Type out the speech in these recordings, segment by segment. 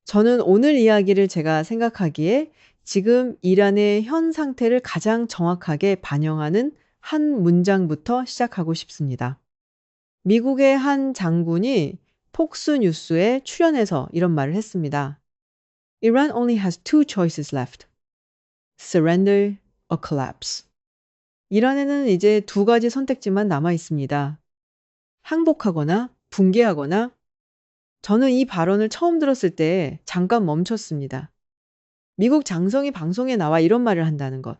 저는 오늘 이야기를 제가 생각하기에 지금 이란의 현 상태를 가장 정확하게 반영하는 한 문장부터 시작하고 싶습니다. 미국의 한 장군이 폭스 뉴스에 출연해서 이런 말을 했습니다. Iran only has two choices left. Surrender or collapse. 이란에는 이제 두 가지 선택지만 남아 있습니다. 항복하거나 붕괴하거나. 저는 이 발언을 처음 들었을 때 잠깐 멈췄습니다. 미국 장성이 방송에 나와 이런 말을 한다는 것.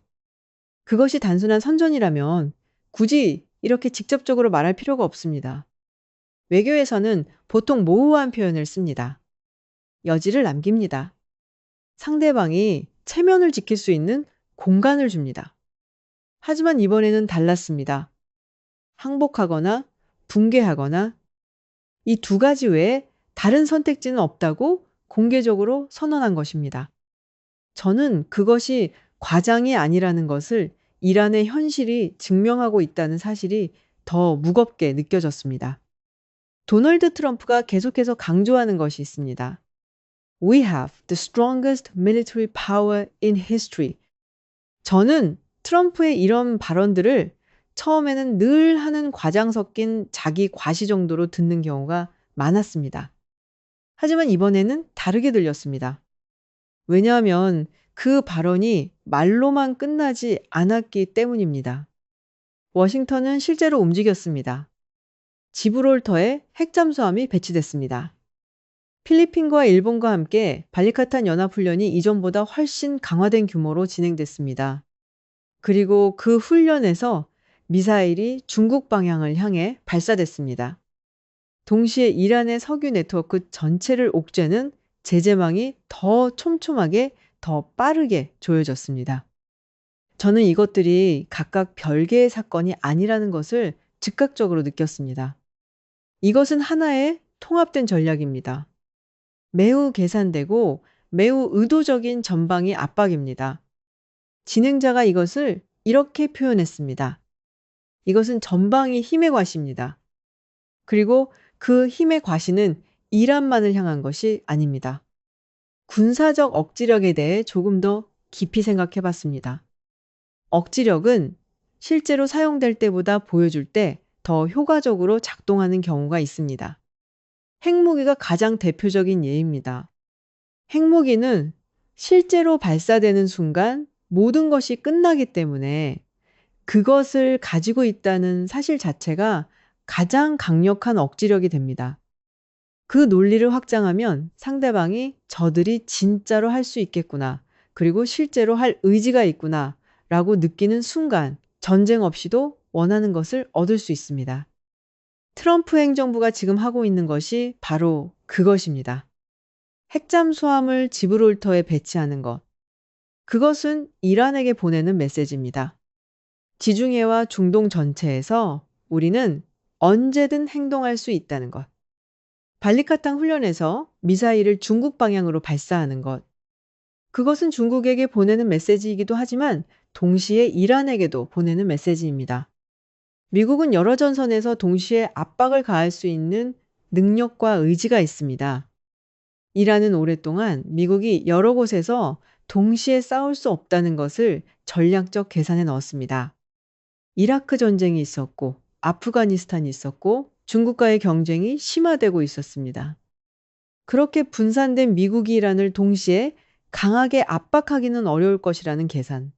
그것이 단순한 선전이라면 굳이 이렇게 직접적으로 말할 필요가 없습니다. 외교에서는 보통 모호한 표현을 씁니다. 여지를 남깁니다. 상대방이 체면을 지킬 수 있는 공간을 줍니다. 하지만 이번에는 달랐습니다. 항복하거나 붕괴하거나 이 두 가지 외에 다른 선택지는 없다고 공개적으로 선언한 것입니다. 저는 그것이 과장이 아니라는 것을 이란의 현실이 증명하고 있다는 사실이 더 무겁게 느껴졌습니다. 도널드 트럼프가 계속해서 강조하는 것이 있습니다. We have the strongest military power in history. 저는 트럼프의 이런 발언들을 처음에는 늘 하는 과장 섞인 자기 과시 정도로 듣는 경우가 많았습니다. 하지만 이번에는 다르게 들렸습니다. 왜냐하면 그 발언이 말로만 끝나지 않았기 때문입니다. 워싱턴은 실제로 움직였습니다. 지브롤터에 핵잠수함이 배치됐습니다. 필리핀과 일본과 함께 발리카탄 연합훈련이 이전보다 훨씬 강화된 규모로 진행됐습니다. 그리고 그 훈련에서 미사일이 중국 방향을 향해 발사됐습니다. 동시에 이란의 석유 네트워크 전체를 옥죄는 제재망이 더 촘촘하게 더 빠르게 조여졌습니다. 저는 이것들이 각각 별개의 사건이 아니라는 것을 즉각적으로 느꼈습니다. 이것은 하나의 통합된 전략입니다. 매우 계산되고 매우 의도적인 전방위 압박입니다. 진행자가 이것을 이렇게 표현했습니다. 이것은 전방위 힘의 과시입니다. 그리고 그 힘의 과시는 이란만을 향한 것이 아닙니다. 군사적 억지력에 대해 조금 더 깊이 생각해 봤습니다. 억지력은 실제로 사용될 때보다 보여줄 때 더 효과적으로 작동하는 경우가 있습니다. 핵무기가 가장 대표적인 예입니다. 핵무기는 실제로 발사되는 순간 모든 것이 끝나기 때문에 그것을 가지고 있다는 사실 자체가 가장 강력한 억지력이 됩니다. 그 논리를 확장하면 상대방이 저들이 진짜로 할 수 있겠구나, 그리고 실제로 할 의지가 있구나 라고 느끼는 순간 전쟁 없이도 원하는 것을 얻을 수 있습니다. 트럼프 행정부가 지금 하고 있는 것이 바로 그것입니다. 핵잠수함을 지브롤터에 배치하는 것. 그것은 이란에게 보내는 메시지입니다. 지중해와 중동 전체에서 우리는 언제든 행동할 수 있다는 것. 발리카탄 훈련에서 미사일을 중국 방향으로 발사하는 것. 그것은 중국에게 보내는 메시지이기도 하지만 동시에 이란에게도 보내는 메시지입니다. 미국은 여러 전선에서 동시에 압박을 가할 수 있는 능력과 의지가 있습니다. 이란은 오랫동안 미국이 여러 곳에서 동시에 싸울 수 없다는 것을 전략적 계산에 넣었습니다. 이라크 전쟁이 있었고, 아프가니스탄이 있었고, 중국과의 경쟁이 심화되고 있었습니다. 그렇게 분산된 미국이 이란을 동시에 강하게 압박하기는 어려울 것이라는 계산.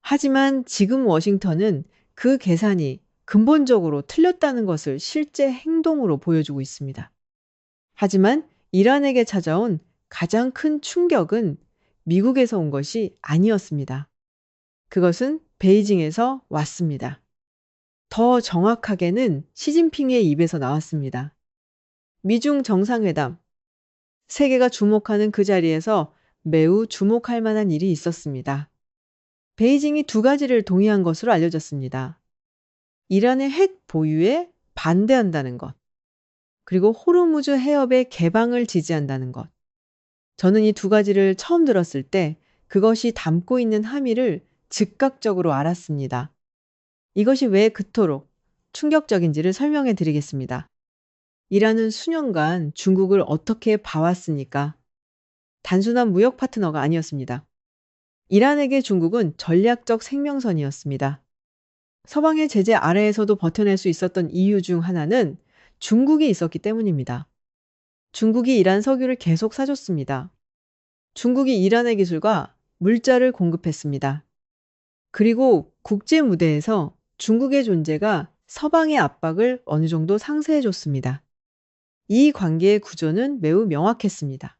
하지만 지금 워싱턴은 그 계산이 근본적으로 틀렸다는 것을 실제 행동으로 보여주고 있습니다. 하지만 이란에게 찾아온 가장 큰 충격은 미국에서 온 것이 아니었습니다. 그것은 베이징에서 왔습니다. 더 정확하게는 시진핑의 입에서 나왔습니다. 미중 정상회담, 세계가 주목하는 그 자리에서 매우 주목할 만한 일이 있었습니다. 베이징이 두 가지를 동의한 것으로 알려졌습니다. 이란의 핵 보유에 반대한다는 것, 그리고 호르무즈 해협의 개방을 지지한다는 것. 저는 이 두 가지를 처음 들었을 때 그것이 담고 있는 함의를 즉각적으로 알았습니다. 이것이 왜 그토록 충격적인지를 설명해 드리겠습니다. 이란은 수년간 중국을 어떻게 봐왔습니까? 단순한 무역 파트너가 아니었습니다. 이란에게 중국은 전략적 생명선이었습니다. 서방의 제재 아래에서도 버텨낼 수 있었던 이유 중 하나는 중국이 있었기 때문입니다. 중국이 이란 석유를 계속 사줬습니다. 중국이 이란의 기술과 물자를 공급했습니다. 그리고 국제 무대에서 중국의 존재가 서방의 압박을 어느 정도 상쇄해줬습니다. 이 관계의 구조는 매우 명확했습니다.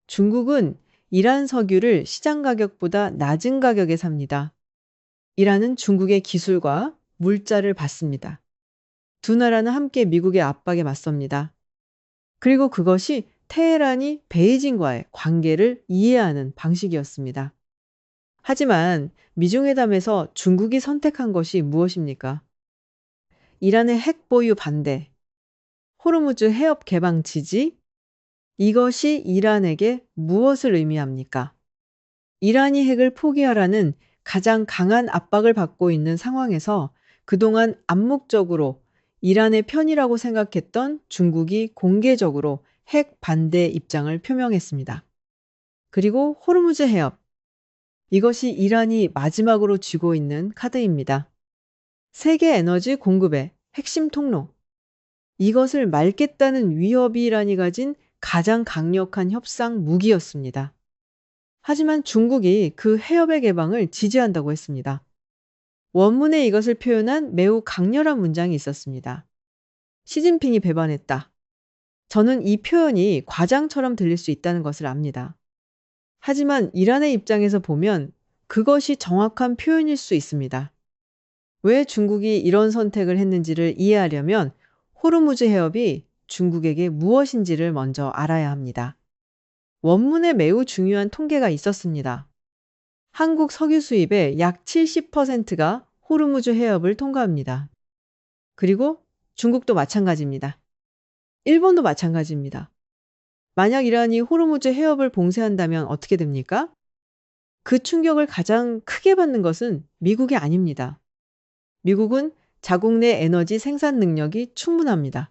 중국은 이란 석유를 시장 가격보다 낮은 가격에 삽니다. 이란은 중국의 기술과 물자를 받습니다. 두 나라는 함께 미국의 압박에 맞섭니다. 그리고 그것이 테헤란이 베이징과의 관계를 이해하는 방식이었습니다. 하지만 미중회담에서 중국이 선택한 것이 무엇입니까? 이란의 핵 보유 반대, 호르무즈 해협 개방 지지, 이것이 이란에게 무엇을 의미합니까? 이란이 핵을 포기하라는 가장 강한 압박을 받고 있는 상황에서 그동안 암묵적으로 이란의 편이라고 생각했던 중국이 공개적으로 핵 반대 입장을 표명했습니다. 그리고 호르무즈 해협, 이것이 이란이 마지막으로 쥐고 있는 카드입니다. 세계 에너지 공급의 핵심 통로, 이것을 막겠다는 위협이 이란이 가진 가장 강력한 협상 무기였습니다. 하지만 중국이 그 해협의 개방을 지지한다고 했습니다. 원문에 이것을 표현한 매우 강렬한 문장이 있었습니다. 시진핑이 배반했다. 저는 이 표현이 과장처럼 들릴 수 있다는 것을 압니다. 하지만 이란의 입장에서 보면 그것이 정확한 표현일 수 있습니다. 왜 중국이 이런 선택을 했는지를 이해하려면 호르무즈 해협이 중국에게 무엇인지를 먼저 알아야 합니다. 원문에 매우 중요한 통계가 있었습니다. 한국 석유 수입의 약 70%가 호르무즈 해협을 통과합니다. 그리고 중국도 마찬가지입니다. 일본도 마찬가지입니다. 만약 이란이 호르무즈 해협을 봉쇄한다면 어떻게 됩니까? 그 충격을 가장 크게 받는 것은 미국이 아닙니다. 미국은 자국 내 에너지 생산 능력이 충분합니다.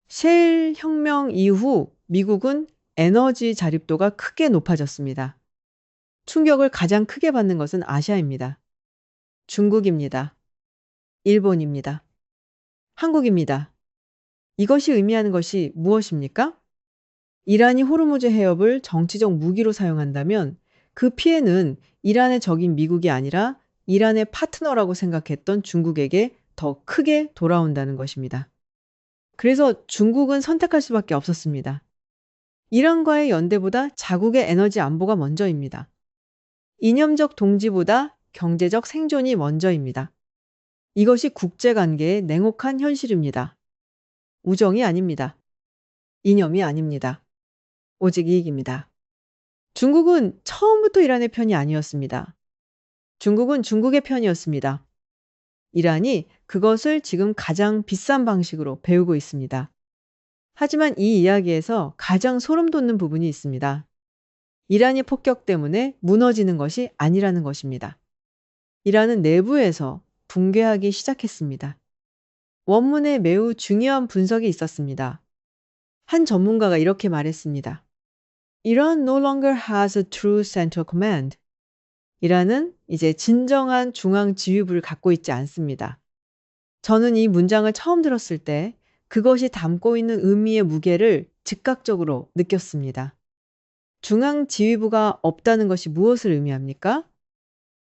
셰일 혁명 이후 미국은 에너지 자립도가 크게 높아졌습니다. 충격을 가장 크게 받는 것은 아시아입니다. 중국입니다. 일본입니다. 한국입니다. 이것이 의미하는 것이 무엇입니까? 이란이 호르무즈 해협을 정치적 무기로 사용한다면 그 피해는 이란의 적인 미국이 아니라 이란의 파트너라고 생각했던 중국에게 더 크게 돌아온다는 것입니다. 그래서 중국은 선택할 수밖에 없었습니다. 이란과의 연대보다 자국의 에너지 안보가 먼저입니다. 이념적 동지보다 경제적 생존이 먼저입니다. 이것이 국제관계의 냉혹한 현실입니다. 우정이 아닙니다. 이념이 아닙니다. 오직 이익입니다. 중국은 처음부터 이란의 편이 아니었습니다. 중국은 중국의 편이었습니다. 이란이 그것을 지금 가장 비싼 방식으로 배우고 있습니다. 하지만 이 이야기에서 가장 소름 돋는 부분이 있습니다. 이란이 폭격 때문에 무너지는 것이 아니라는 것입니다. 이란은 내부에서 붕괴하기 시작했습니다. 원문에 매우 중요한 분석이 있었습니다. 한 전문가가 이렇게 말했습니다. Iran no longer has a true central command. 이란은 이제 진정한 중앙 지휘부를 갖고 있지 않습니다. 저는 이 문장을 처음 들었을 때 그것이 담고 있는 의미의 무게를 즉각적으로 느꼈습니다. 중앙 지휘부가 없다는 것이 무엇을 의미합니까?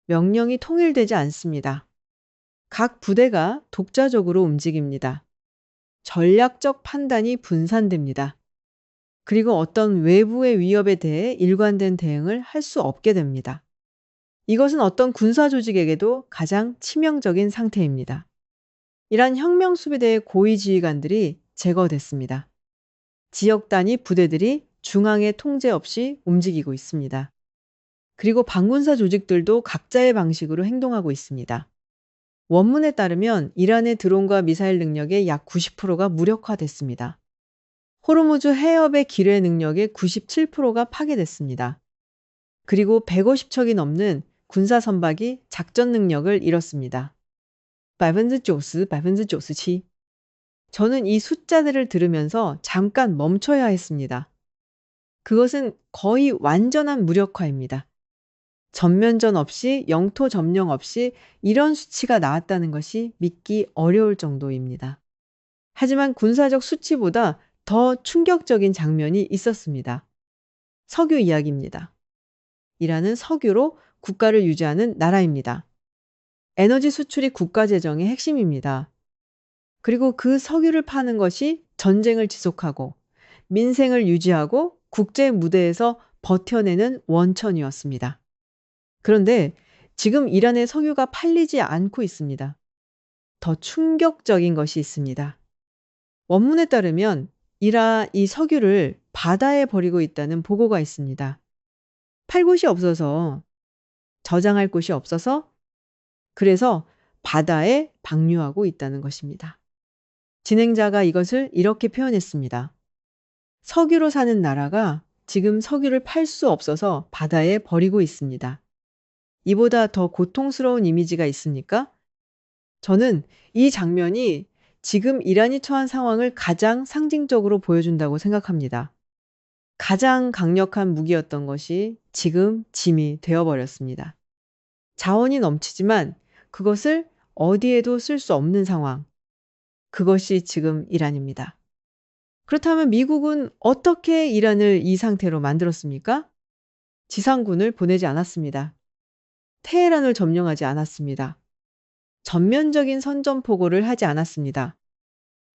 명령이 통일되지 않습니다. 각 부대가 독자적으로 움직입니다. 전략적 판단이 분산됩니다. 그리고 어떤 외부의 위협에 대해 일관된 대응을 할 수 없게 됩니다. 이것은 어떤 군사 조직에게도 가장 치명적인 상태입니다. 이란 혁명수비대의 고위 지휘관들이 제거됐습니다. 지역 단위 부대들이 중앙의 통제 없이 움직이고 있습니다. 그리고 반군사 조직들도 각자의 방식으로 행동하고 있습니다. 원문에 따르면 이란의 드론과 미사일 능력의 약 90%가 무력화됐습니다. 호르무즈 해협의 기뢰 능력의 97%가 파괴됐습니다. 그리고 150척이 넘는 군사 선박이 작전 능력을 잃었습니다. 90%, 97%. 저는 이 숫자들을 들으면서 잠깐 멈춰야 했습니다. 그것은 거의 완전한 무력화입니다. 전면전 없이 영토 점령 없이 이런 수치가 나왔다는 것이 믿기 어려울 정도입니다. 하지만 군사적 수치보다 더 충격적인 장면이 있었습니다. 석유 이야기입니다. 이란은 석유로 국가를 유지하는 나라입니다. 에너지 수출이 국가 재정의 핵심입니다. 그리고 그 석유를 파는 것이 전쟁을 지속하고 민생을 유지하고 국제 무대에서 버텨내는 원천이었습니다. 그런데 지금 이란의 석유가 팔리지 않고 있습니다. 더 충격적인 것이 있습니다. 원문에 따르면 이 석유를 바다에 버리고 있다는 보고가 있습니다. 팔 곳이 없어서, 저장할 곳이 없어서, 그래서 바다에 방류하고 있다는 것입니다. 진행자가 이것을 이렇게 표현했습니다. 석유로 사는 나라가 지금 석유를 팔 수 없어서 바다에 버리고 있습니다. 이보다 더 고통스러운 이미지가 있습니까? 저는 이 장면이 지금 이란이 처한 상황을 가장 상징적으로 보여준다고 생각합니다. 가장 강력한 무기였던 것이 지금 짐이 되어버렸습니다. 자원이 넘치지만 그것을 어디에도 쓸 수 없는 상황. 그것이 지금 이란입니다. 그렇다면 미국은 어떻게 이란을 이 상태로 만들었습니까? 지상군을 보내지 않았습니다. 테헤란을 점령하지 않았습니다. 전면적인 선전포고를 하지 않았습니다.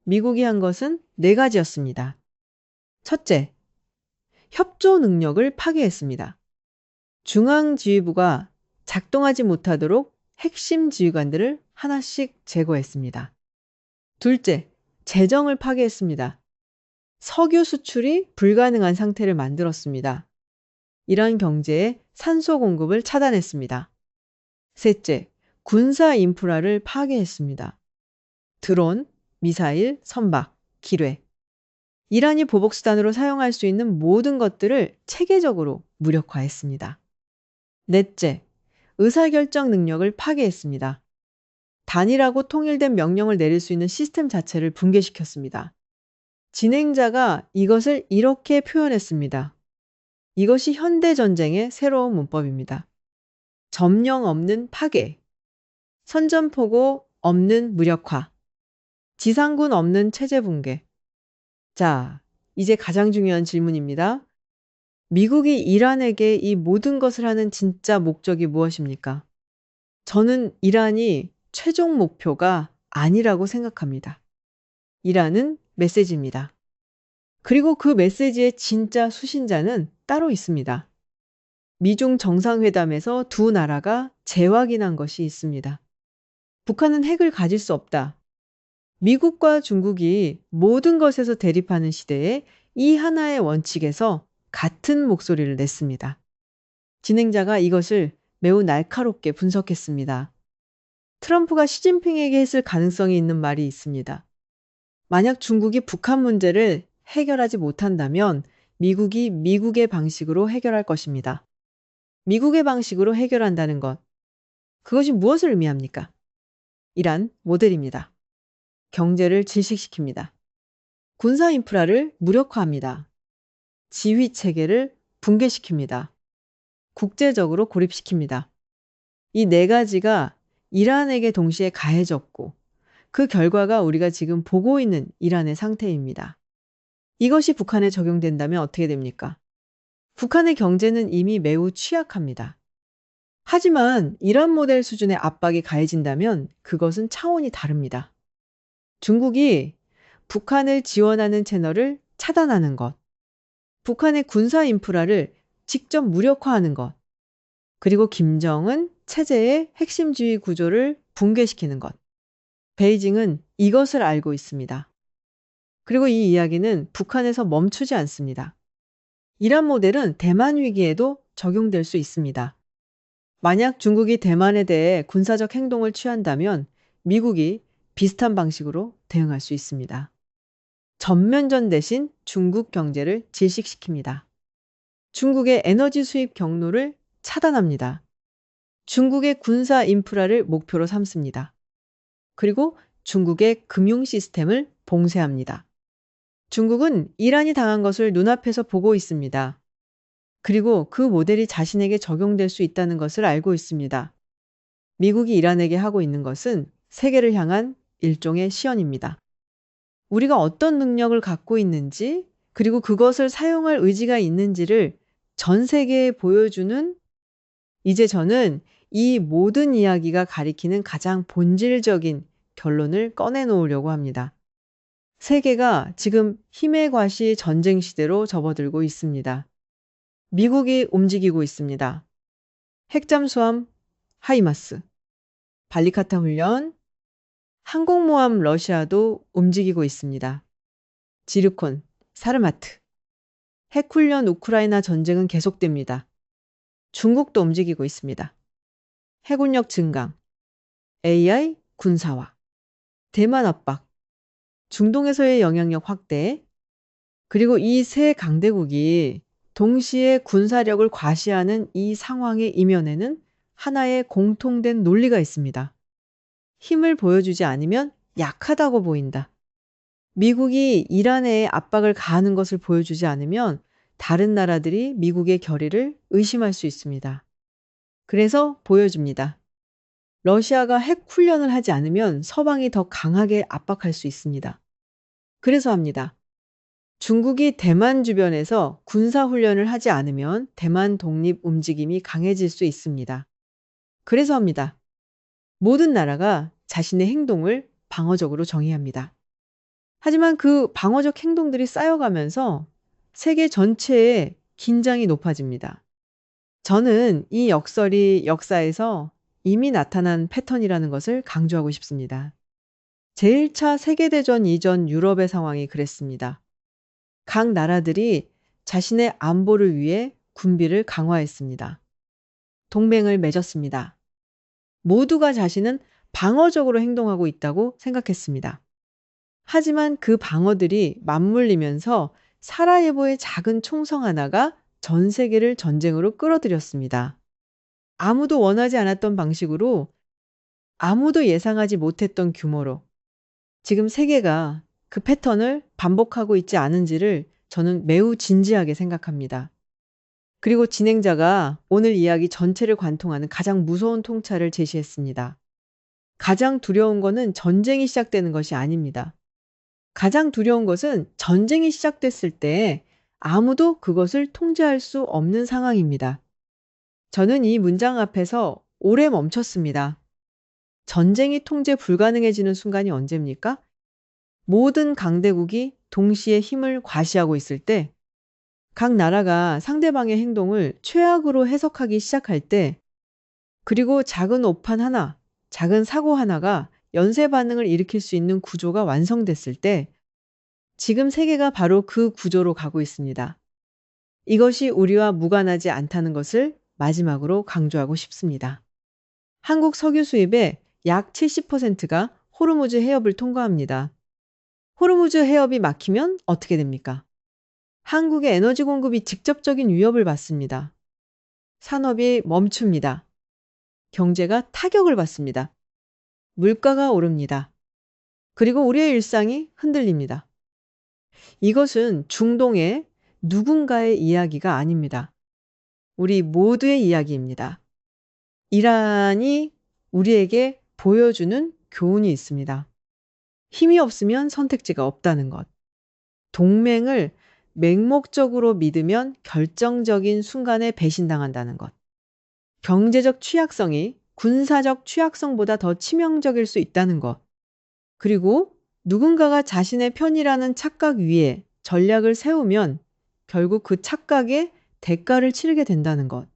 미국이 한 것은 네 가지였습니다. 첫째, 협조 능력을 파괴했습니다. 중앙지휘부가 작동하지 못하도록 핵심 지휘관들을 하나씩 제거했습니다. 둘째, 재정을 파괴했습니다. 석유 수출이 불가능한 상태를 만들었습니다. 이란 경제의 산소 공급을 차단했습니다. 셋째, 군사 인프라를 파괴했습니다. 드론, 미사일, 선박, 기뢰. 이란이 보복수단으로 사용할 수 있는 모든 것들을 체계적으로 무력화했습니다. 넷째, 의사결정 능력을 파괴했습니다. 단일하고 통일된 명령을 내릴 수 있는 시스템 자체를 붕괴시켰습니다. 진행자가 이것을 이렇게 표현했습니다. 이것이 현대전쟁의 새로운 문법입니다. 점령 없는 파괴, 선전포고 없는 무력화, 지상군 없는 체제 붕괴. 자, 이제 가장 중요한 질문입니다. 미국이 이란에게 이 모든 것을 하는 진짜 목적이 무엇입니까? 저는 이란이 최종 목표가 아니라고 생각합니다. 이란은 메시지입니다. 그리고 그 메시지의 진짜 수신자는 따로 있습니다. 미중 정상회담에서 두 나라가 재확인한 것이 있습니다. 북한은 핵을 가질 수 없다. 미국과 중국이 모든 것에서 대립하는 시대에 이 하나의 원칙에서 같은 목소리를 냈습니다. 진행자가 이것을 매우 날카롭게 분석했습니다. 트럼프가 시진핑에게 했을 가능성이 있는 말이 있습니다. 만약 중국이 북한 문제를 해결하지 못한다면 미국이 미국의 방식으로 해결할 것입니다. 미국의 방식으로 해결한다는 것. 그것이 무엇을 의미합니까? 이란 모델입니다. 경제를 질식시킵니다. 군사 인프라를 무력화합니다. 지휘 체계를 붕괴시킵니다. 국제적으로 고립시킵니다. 이 네 가지가 이란에게 동시에 가해졌고 그 결과가 우리가 지금 보고 있는 이란의 상태입니다. 이것이 북한에 적용된다면 어떻게 됩니까? 북한의 경제는 이미 매우 취약합니다. 하지만 이란 모델 수준의 압박이 가해진다면 그것은 차원이 다릅니다. 중국이 북한을 지원하는 채널을 차단하는 것, 북한의 군사 인프라를 직접 무력화하는 것, 그리고 김정은 체제의 핵심 지휘 구조를 붕괴시키는 것. 베이징은 이것을 알고 있습니다. 그리고 이 이야기는 북한에서 멈추지 않습니다. 이란 모델은 대만 위기에도 적용될 수 있습니다. 만약 중국이 대만에 대해 군사적 행동을 취한다면 미국이 비슷한 방식으로 대응할 수 있습니다. 전면전 대신 중국 경제를 질식시킵니다. 중국의 에너지 수입 경로를 차단합니다. 중국의 군사 인프라를 목표로 삼습니다. 그리고 중국의 금융 시스템을 봉쇄합니다. 중국은 이란이 당한 것을 눈앞에서 보고 있습니다. 그리고 그 모델이 자신에게 적용될 수 있다는 것을 알고 있습니다. 미국이 이란에게 하고 있는 것은 세계를 향한 일종의 시연입니다. 우리가 어떤 능력을 갖고 있는지, 그리고 그것을 사용할 의지가 있는지를 전 세계에 보여주는, 이제 저는 이 모든 이야기가 가리키는 가장 본질적인 결론을 꺼내놓으려고 합니다. 세계가 지금 힘의 과시 전쟁 시대로 접어들고 있습니다. 미국이 움직이고 있습니다. 핵잠수함 하이마스, 발리카타 훈련, 항공모함 러시아도 움직이고 있습니다. 지르콘, 사르마트, 핵훈련 우크라이나 전쟁은 계속됩니다. 중국도 움직이고 있습니다. 해군력 증강, AI 군사화, 대만 압박, 중동에서의 영향력 확대, 그리고 이 세 강대국이 동시에 군사력을 과시하는 이 상황의 이면에는 하나의 공통된 논리가 있습니다. 힘을 보여주지 않으면 약하다고 보인다. 미국이 이란에 압박을 가하는 것을 보여주지 않으면 다른 나라들이 미국의 결의를 의심할 수 있습니다. 그래서 보여줍니다. 러시아가 핵 훈련을 하지 않으면 서방이 더 강하게 압박할 수 있습니다. 그래서 합니다. 중국이 대만 주변에서 군사 훈련을 하지 않으면 대만 독립 움직임이 강해질 수 있습니다. 그래서 합니다. 모든 나라가 자신의 행동을 방어적으로 정의합니다. 하지만 그 방어적 행동들이 쌓여가면서 세계 전체의 긴장이 높아집니다. 저는 이 역설이 역사에서 이미 나타난 패턴이라는 것을 강조하고 싶습니다. 제1차 세계대전 이전 유럽의 상황이 그랬습니다. 각 나라들이 자신의 안보를 위해 군비를 강화했습니다. 동맹을 맺었습니다. 모두가 자신은 방어적으로 행동하고 있다고 생각했습니다. 하지만 그 방어들이 맞물리면서 사라예보의 작은 총성 하나가 전 세계를 전쟁으로 끌어들였습니다. 아무도 원하지 않았던 방식으로, 아무도 예상하지 못했던 규모로 지금 세계가 그 패턴을 반복하고 있지 않은지를 저는 매우 진지하게 생각합니다. 그리고 진행자가 오늘 이야기 전체를 관통하는 가장 무서운 통찰을 제시했습니다. 가장 두려운 것은 전쟁이 시작되는 것이 아닙니다. 가장 두려운 것은 전쟁이 시작됐을 때 아무도 그것을 통제할 수 없는 상황입니다. 저는 이 문장 앞에서 오래 멈췄습니다. 전쟁이 통제 불가능해지는 순간이 언제입니까? 모든 강대국이 동시에 힘을 과시하고 있을 때, 각 나라가 상대방의 행동을 최악으로 해석하기 시작할 때, 그리고 작은 오판 하나, 작은 사고 하나가 연쇄 반응을 일으킬 수 있는 구조가 완성됐을 때, 지금 세계가 바로 그 구조로 가고 있습니다. 이것이 우리와 무관하지 않다는 것을 마지막으로 강조하고 싶습니다. 한국 석유 수입의 약 70%가 호르무즈 해협을 통과합니다. 호르무즈 해협이 막히면 어떻게 됩니까? 한국의 에너지 공급이 직접적인 위협을 받습니다. 산업이 멈춥니다. 경제가 타격을 받습니다. 물가가 오릅니다. 그리고 우리의 일상이 흔들립니다. 이것은 중동의 누군가의 이야기가 아닙니다. 우리 모두의 이야기입니다. 이란이 우리에게 보여주는 교훈이 있습니다. 힘이 없으면 선택지가 없다는 것. 동맹을 맹목적으로 믿으면 결정적인 순간에 배신당한다는 것. 경제적 취약성이 군사적 취약성보다 더 치명적일 수 있다는 것. 그리고 누군가가 자신의 편이라는 착각 위에 전략을 세우면 결국 그 착각에 대가를 치르게 된다는 것.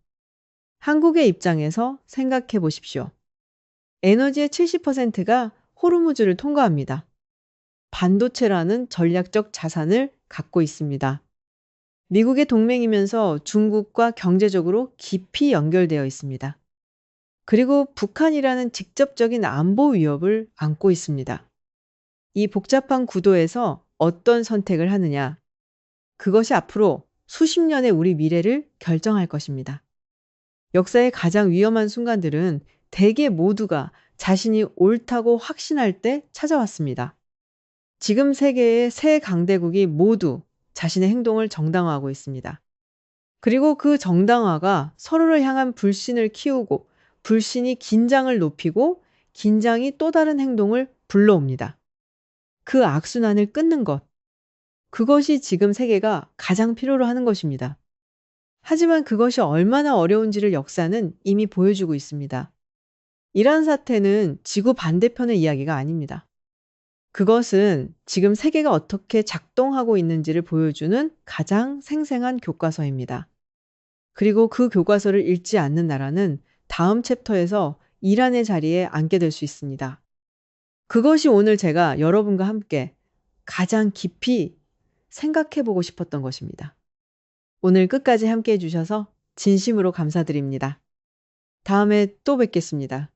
한국의 입장에서 생각해 보십시오. 에너지의 70%가 호르무즈를 통과합니다. 반도체라는 전략적 자산을 갖고 있습니다. 미국의 동맹이면서 중국과 경제적으로 깊이 연결되어 있습니다. 그리고 북한이라는 직접적인 안보 위협을 안고 있습니다. 이 복잡한 구도에서 어떤 선택을 하느냐, 그것이 앞으로 수십 년의 우리 미래를 결정할 것입니다. 역사의 가장 위험한 순간들은 대개 모두가 자신이 옳다고 확신할 때 찾아왔습니다. 지금 세계의 세 강대국이 모두 자신의 행동을 정당화하고 있습니다. 그리고 그 정당화가 서로를 향한 불신을 키우고 불신이 긴장을 높이고 긴장이 또 다른 행동을 불러옵니다. 그 악순환을 끊는 것. 그것이 지금 세계가 가장 필요로 하는 것입니다. 하지만 그것이 얼마나 어려운지를 역사는 이미 보여주고 있습니다. 이란 사태는 지구 반대편의 이야기가 아닙니다. 그것은 지금 세계가 어떻게 작동하고 있는지를 보여주는 가장 생생한 교과서입니다. 그리고 그 교과서를 읽지 않는 나라는 다음 챕터에서 이란의 자리에 앉게 될 수 있습니다. 그것이 오늘 제가 여러분과 함께 가장 깊이 생각해 보고 싶었던 것입니다. 오늘 끝까지 함께 해주셔서 진심으로 감사드립니다. 다음에 또 뵙겠습니다.